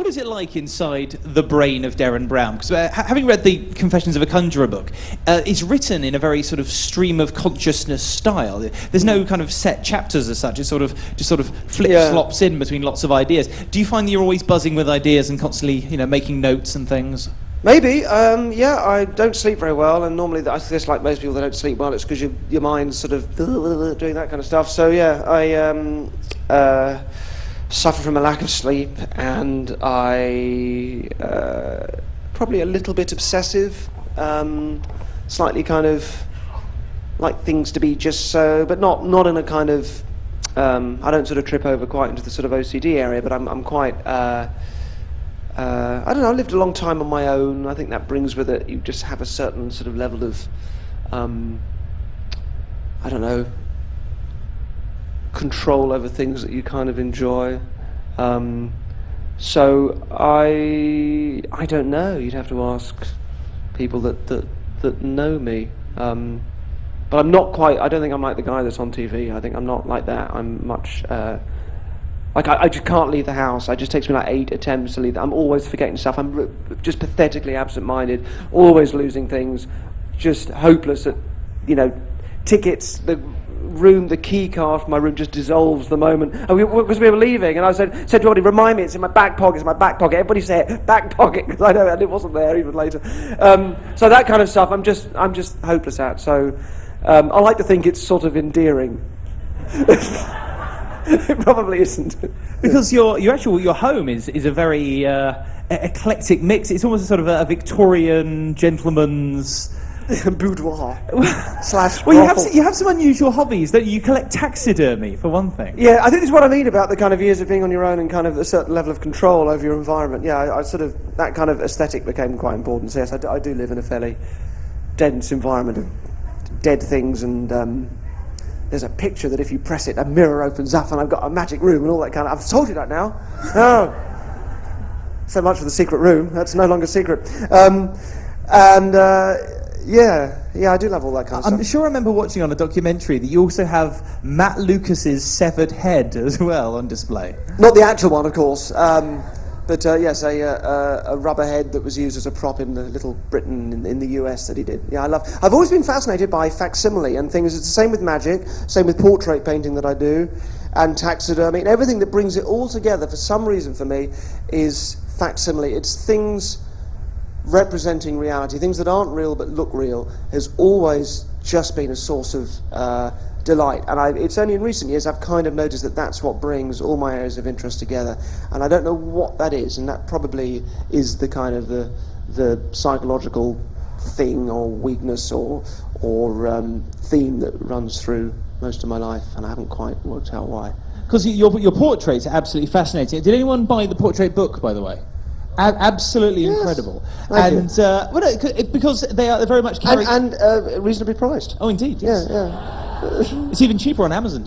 What is it like inside the brain of Derren Brown? Because having read the Confessions of a Conjurer book, it's written in a very sort of stream of consciousness style. There's no kind of set chapters as such. It just sort of flip-flops in between lots of ideas. Do you find that you're always buzzing with ideas and constantly, making notes and things? Maybe, I don't sleep very well, and normally, I guess like most people that don't sleep well, it's because your mind's sort of doing that kind of stuff. So yeah, I suffer from a lack of sleep, and I probably a little bit obsessive, slightly kind of like things to be just so, but not in a kind of, I don't sort of trip over quite into the sort of OCD area, but I'm quite, I don't know, I lived a long time on my own. I think that brings with it, you just have a certain sort of level of, I don't know, control over things that you kind of enjoy. So I don't know, you'd have to ask people that know me. But I'm not quite, I don't think I'm like the guy that's on TV. I think I'm not like that. I'm much, I just can't leave the house. It just takes me like 8 attempts to leave. I'm always forgetting stuff. I'm just pathetically absent-minded, always losing things, just hopeless at, tickets, the room, the key card for my room just dissolves the moment. Because we were leaving, and I said to everybody, remind me, it's in my back pocket, it's my back pocket. Everybody say it, back pocket, because I know and it wasn't there even later. So that kind of stuff, I'm just hopeless at. So I like to think it's sort of endearing. It probably isn't. Because your home is a very eclectic mix. It's almost a sort of a Victorian gentleman's boudoir slash well, you have some unusual hobbies. That you collect taxidermy, for one thing. Yeah, I think that's what I mean about the kind of years of being on your own and kind of a certain level of control over your environment. Yeah, I sort of, that kind of aesthetic became quite important. So yes, I do live in a fairly dense environment of dead things, and there's a picture that if you press it, a mirror opens up and I've got a magic room and all that kind of... I've told you that now. Oh. So much for the secret room. That's no longer secret. Yeah, I do love all that kind of stuff. I'm sure I remember watching on a documentary that you also have Matt Lucas's severed head as well on display. Not the actual one, of course. But yes, a rubber head that was used as a prop in the Little Britain in the US that he did. Yeah, I've always been fascinated by facsimile and things. It's the same with magic, same with portrait painting that I do, and taxidermy, and everything that brings it all together for some reason for me is facsimile. It's things representing reality, things that aren't real but look real, has always just been a source of delight. And it's only in recent years I've kind of noticed that that's what brings all my areas of interest together. And I don't know what that is, and that probably is the kind of the psychological thing or weakness or theme that runs through most of my life, and I haven't quite worked out why. Because your portraits are absolutely fascinating. Did anyone buy the portrait book, by the way? Absolutely yes. Incredible. Because they're very much carrying... And reasonably priced. Oh, indeed, yes. Yeah. It's even cheaper on Amazon,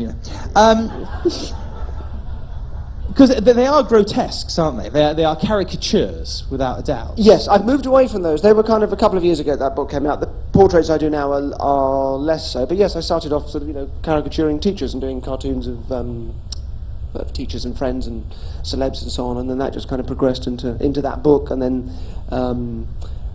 Because they are grotesques, aren't they? They are caricatures, without a doubt. Yes, I've moved away from those. They were kind of a couple of years ago that book came out. The portraits I do now are less so. But yes, I started off sort of, caricaturing teachers and doing cartoons of teachers and friends and celebs and so on, and then that just kind of progressed into that book. And then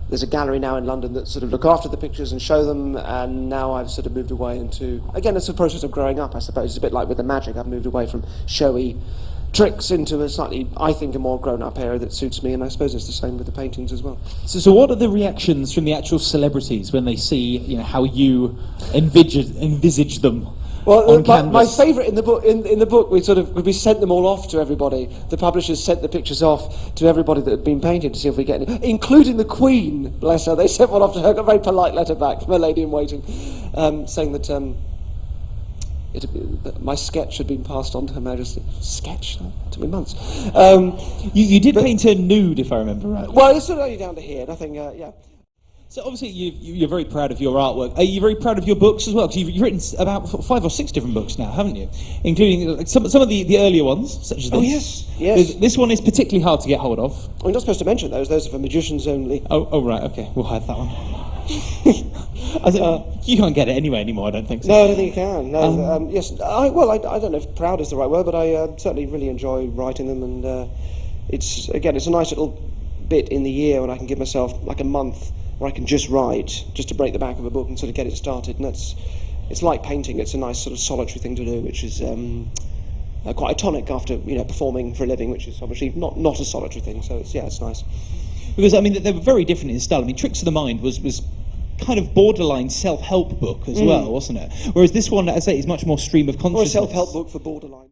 there's a gallery now in London that sort of look after the pictures and show them, and now I've sort of moved away into, again, it's a process of growing up, I suppose. It's a bit like with the magic. I've moved away from showy tricks into a slightly, I think, a more grown-up area that suits me, and I suppose it's the same with the paintings as well. So what are the reactions from the actual celebrities when they see, how you envisage them? Well, my favourite in the book, in the book, we sent them all off to everybody. The publishers sent the pictures off to everybody that had been painted to see if we get any, including the Queen, bless her. They sent one off to her, got a very polite letter back from a lady in waiting, saying that my sketch had been passed on to Her Majesty. Sketch? It took me months. You did paint her nude, if I remember right. Well, it's sort of only down to here, nothing, yeah. So obviously you're very proud of your artwork. Are you very proud of your books as well? Because you've written about 5 or 6 different books now, haven't you? Including some of the earlier ones, such as this. Oh, yes. This one is particularly hard to get hold of. We're not supposed to mention those. Those are for magicians only. Oh right, okay. We'll hide that one. You can't get it anyway anymore, I don't think so. No, I don't think you can. No, yes. I don't know if proud is the right word, but I certainly really enjoy writing them, and it's a nice little bit in the year when I can give myself like a month where I can just write, just to break the back of a book and sort of get it started. And it's like painting. It's a nice sort of solitary thing to do, which is quite a tonic after performing for a living, which is obviously not a solitary thing. So it's nice. Because I mean they were very different in style. I mean, Tricks of the Mind was kind of borderline self-help book as well, wasn't it? Whereas this one, as I say, is much more stream of consciousness. Or a self-help book for borderline.